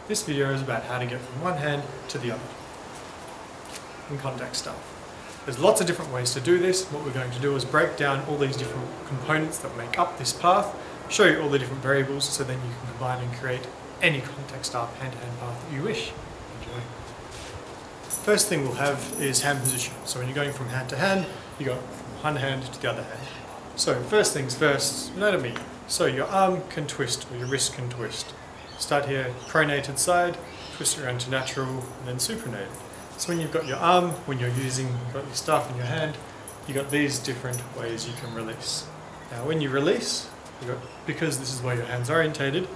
This video is about how to get from one hand to the other in contact stuff. There's lots of different ways to do this. What we're going to do is break down all these different components that make up this path, show you all the different variables so then you can combine and create any contact staff hand-to-hand path that you wish. Enjoy. First thing we'll have is hand position. So when you're going from hand to hand, you go from one hand to the other hand. So first things first, anatomy. So your arm can twist or your wrist can twist. Start here, pronated side, twist it around to natural, and then supinated. So when you've got your arm, when you're using, you've got your staff in your hand, you've got these different ways you can release. Now when you release, because this is where your hand's orientated,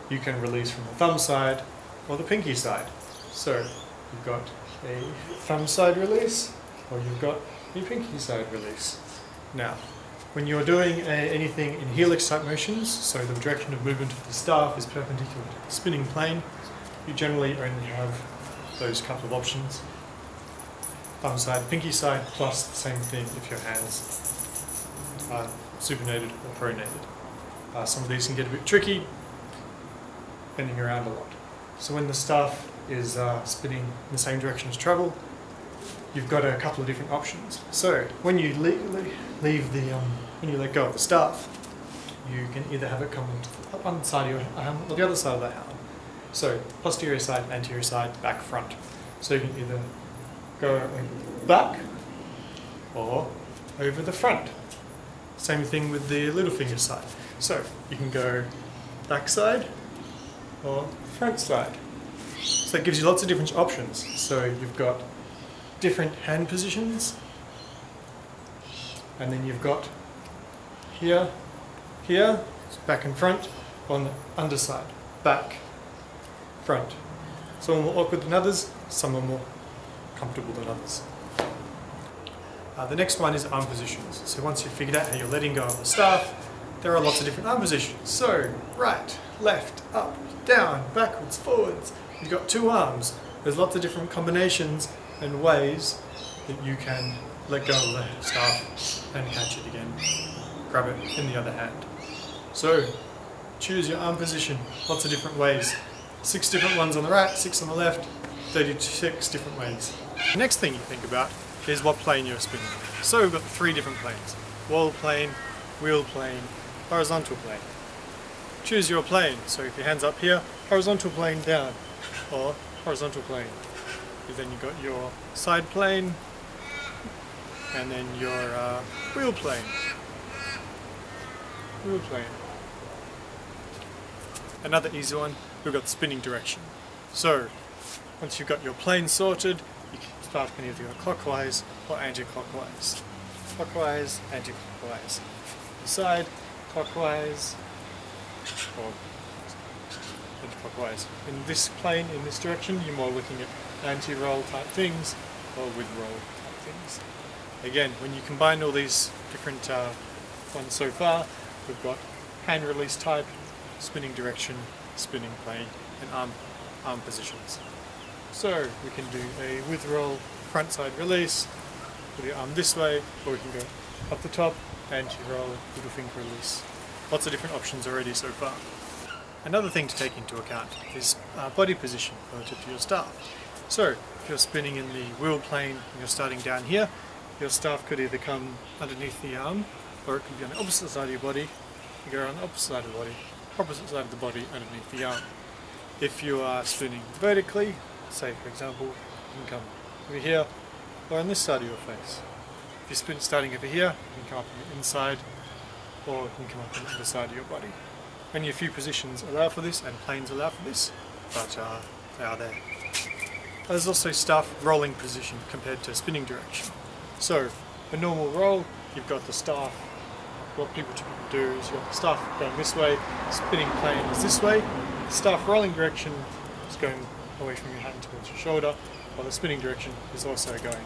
you can release from the thumb side or the pinky side. So you've got a thumb side release, or you've got a pinky side release. Now, when you're doing anything in helix type motions, so the direction of movement of the staff is perpendicular to the spinning plane, you generally only have those couple of options. Thumb side, pinky side, plus the same thing if your hands are supinated or pronated. Some of these can get a bit tricky, bending around a lot. So when the staff is spinning in the same direction as travel, you've got a couple of different options. So when you when you let go of the staff, you can either have it come up on the side of your arm or the other side of the arm. So posterior side, anterior side, back, front. So you can either go back or over the front. Same thing with the little finger side. So you can go back side or front side. So it gives you lots of different options. So you've got different hand positions, and then you've got here, so back and front, on the underside, back, front. Some are more awkward than others, some are more comfortable than others. The next one is arm positions. So once you've figured out how you're letting go of the staff, there are lots of different arm positions. So right, left, up, down, backwards, forwards. You've got two arms. There's lots of different combinations and ways that you can let go of the staff and catch it again. Grab it in the other hand. So choose your arm position. Lots of different ways. 6 different ones on the right, 6 on the left, 36 different ways. The next thing you think about is what plane you're spinning. So we've got 3 different planes. Wall plane, wheel plane, horizontal plane. Choose your plane. So if your hand's up here, horizontal plane down, or horizontal plane. Then you've got your side plane, and then your wheel plane. Wheel plane. Another easy one, we've got the spinning direction. So once you've got your plane sorted, you can start can either go clockwise or anti-clockwise. Clockwise, anti-clockwise. Side, clockwise, or anti-clockwise. In this plane, in this direction, you're more looking at anti-roll type things or with roll type things. Again, when you combine all these different ones so far, we've got hand release type, spinning direction, spinning plane, and arm positions. So we can do a with roll front side release with your arm this way, or we can go up the top, anti-roll, little finger release. Lots of different options already so far. Another thing to take into account is body position relative to your staff. So if you're spinning in the wheel plane and you're starting down here, your staff could either come underneath the arm, or it could be on the opposite side of your body. You go around the opposite side of the body, opposite side of the body underneath the arm. If you are spinning vertically, say for example, you can come over here or on this side of your face. If you spin starting over here, you can come up on the inside, or you can come up on the other side of your body. Only a few positions allow for this, and planes allow for this, but they are there. There's also staff rolling position compared to spinning direction. So a normal roll, you've got the staff. What people typically do is you've got the staff going this way, spinning plane is this way, the staff rolling direction is going away from your hand towards your shoulder, while the spinning direction is also going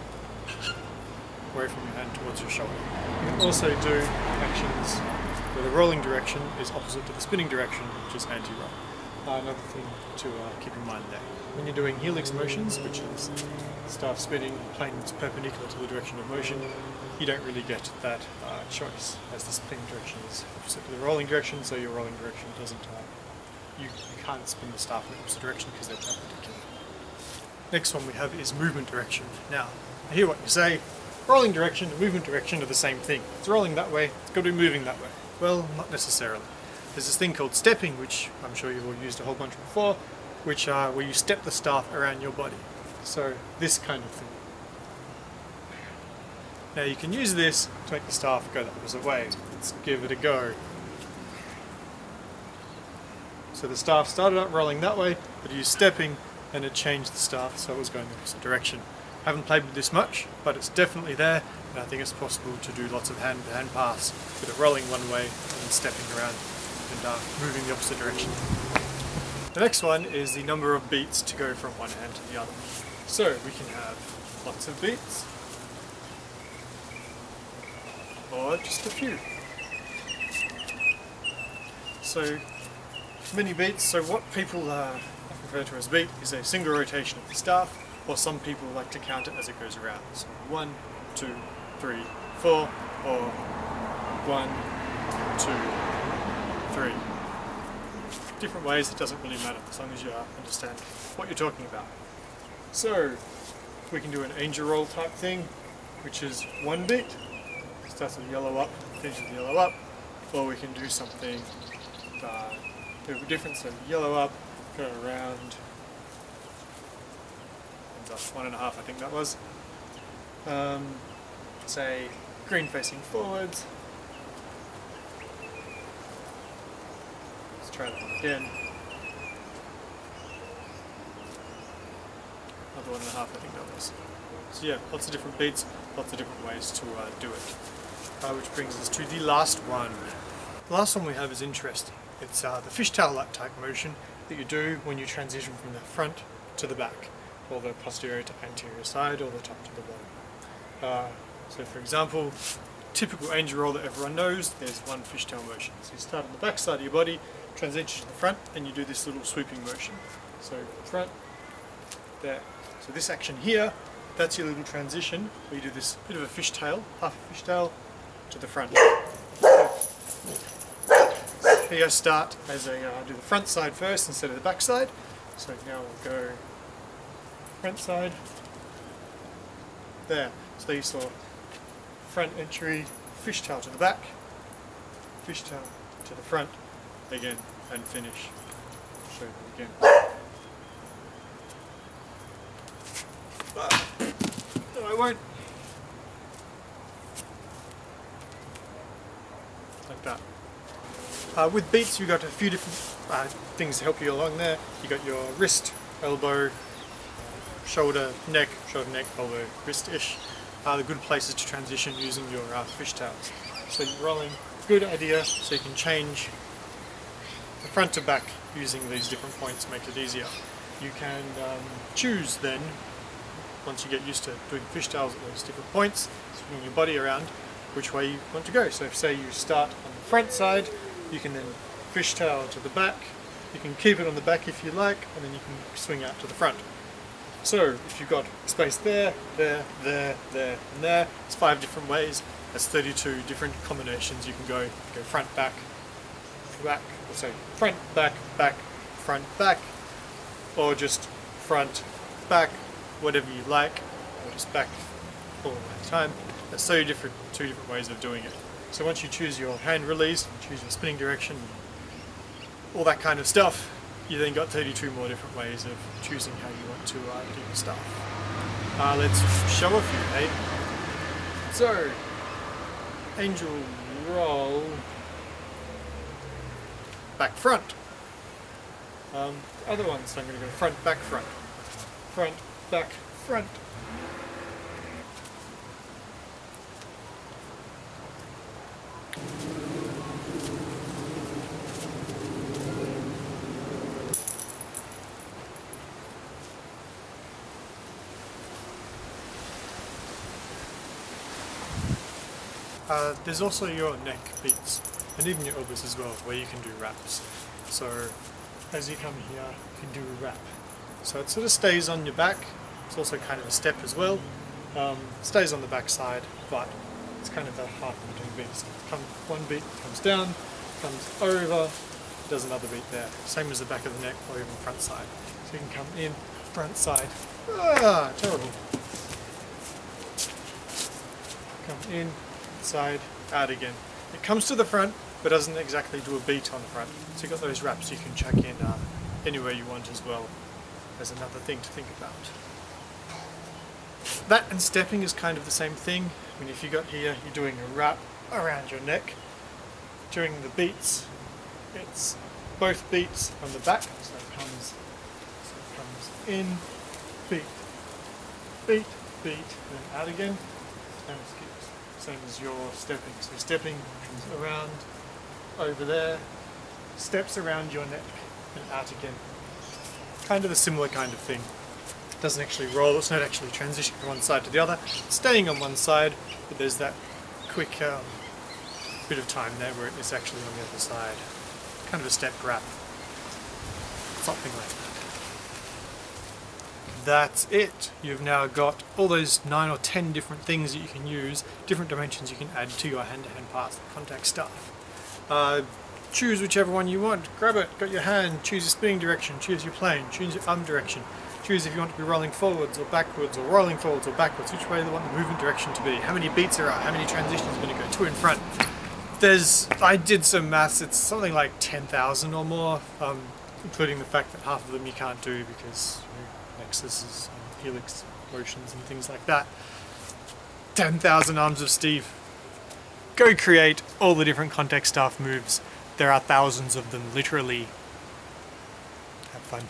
away from your hand towards your shoulder. You can also do actions where the rolling direction is opposite to the spinning direction, which is anti-roll. Another thing to keep in mind there. When you're doing helix motions, which is staff spinning, plane that's perpendicular to the direction of motion, you don't really get that choice, as the spinning direction is opposite to the rolling direction, so your rolling direction doesn't you can't spin the staff in the opposite direction because they're perpendicular. Next one we have is movement direction. Now, I hear what you say, rolling direction and movement direction are the same thing. It's rolling that way, it's got to be moving that way. Well, not necessarily. There's this thing called stepping, which I'm sure you've all used a whole bunch before, which where you step the staff around your body. So this kind of thing. Now you can use this to make the staff go the opposite way. Let's give it a go. So the staff started out rolling that way, but I used stepping and it changed the staff so it was going the opposite direction. I haven't played with this much, but it's definitely there, and I think it's possible to do lots of hand-to-hand paths with it rolling one way and then stepping around and moving the opposite direction. The next one is the number of beats to go from one hand to the other. So we can have lots of beats, or just a few. So many beats, so what people refer to as beat is a single rotation of the staff, or some people like to count it as it goes around. So 1, 2, 3, 4, or 1, 2, 3. Different ways, it doesn't really matter as long as you understand what you're talking about. So we can do an angel roll type thing, which is 1 beat, starts with yellow up, finishes with yellow up, or we can do something a bit different, so yellow up, go around, ends up 1.5 I think that was. Say green facing forwards. Let's try that again. Another 1.5 I think that was. So yeah, lots of different beats, lots of different ways to do it. Which brings us to the last one. The last one we have is interesting. It's the fishtail type motion that you do when you transition from the front to the back, or the posterior to anterior side, or the top to the bottom. So for example, typical angel roll that everyone knows, there's one fishtail motion. So you start on the back side of your body, transition to the front, and you do this little swooping motion. So front, there. So this action here, that's your little transition, where you do this bit of a fishtail, half a fishtail, to the front. Here I start as I do the front side first instead of the back side. So now we'll go front side. There. So there you saw front entry, fishtail to the back, fishtail to the front, again, and finish. I'll show you again. No, I won't. Like that. With beats, you've got a few different things to help you along there. You've got your wrist, elbow, shoulder, neck, elbow, wrist-ish. The good places to transition using your fishtails. So you're rolling, good idea, so you can change the front to back using these different points, makes it easier. You can choose then, once you get used to doing fishtails at those different points, swinging your body around, which way you want to go. So if say you start on the front side, you can then fishtail to the back, you can keep it on the back if you like, and then you can swing out to the front. So if you've got space there, there, there, there, and there, it's 5 different ways. That's 32 different combinations you can go. You can go front, back, or say front, back, back, front, back, or just front, back, whatever you like, or just back all the time. That's 2 different ways of doing it. So once you choose your hand release, choose your spinning direction, all that kind of stuff, you then got 32 more different ways of choosing how you want to do your stuff. Let's show a few, eh? So, angel roll, back front. Other ones, so I'm going to go front, back, front. Front, back, front. There's also your neck beats, and even your elbows as well, where you can do wraps. So as you come here, you can do a wrap. So it sort of stays on your back. It's also kind of a step as well. Stays on the back side, but it's kind of a half between beats. One beat comes down, comes over, it does another beat there. Same as the back of the neck or even front side. So you can come in, front side. Ah, terrible. Come in, side, out again. It comes to the front, but doesn't exactly do a beat on the front. So you've got those wraps you can chuck in anywhere you want as well. There's another thing to think about. That and stepping is kind of the same thing. I mean, if you got here, you're doing a wrap around your neck. During the beats, it's both beats on the back, so it comes in, beat, beat, beat, and then out again, and skips. Same as your stepping. So stepping comes around over there, steps around your neck, and out again. Kind of a similar kind of thing. It doesn't actually roll, it's not actually transitioning from one side to the other, it's staying on one side, but there's that quick bit of time there where it's actually on the other side. Kind of a step wrap. Something like that. That's it. You've now got all those 9 or 10 different things that you can use, different dimensions you can add to your hand-to-hand parts, contact stuff. Choose whichever one you want. Grab it, got your hand, choose your spinning direction, choose your plane, choose your arm direction. Choose if you want to be rolling forwards or backwards, or rolling forwards or backwards, which way you want the movement direction to be, how many beats there are, how many transitions are going to go to and front. I did some maths, it's something like 10,000 or more, including the fact that half of them you can't do because nexuses and helix motions and things like that. 10,000 arms of Steve. Go create all the different contact staff moves. There are thousands of them, literally. Have fun.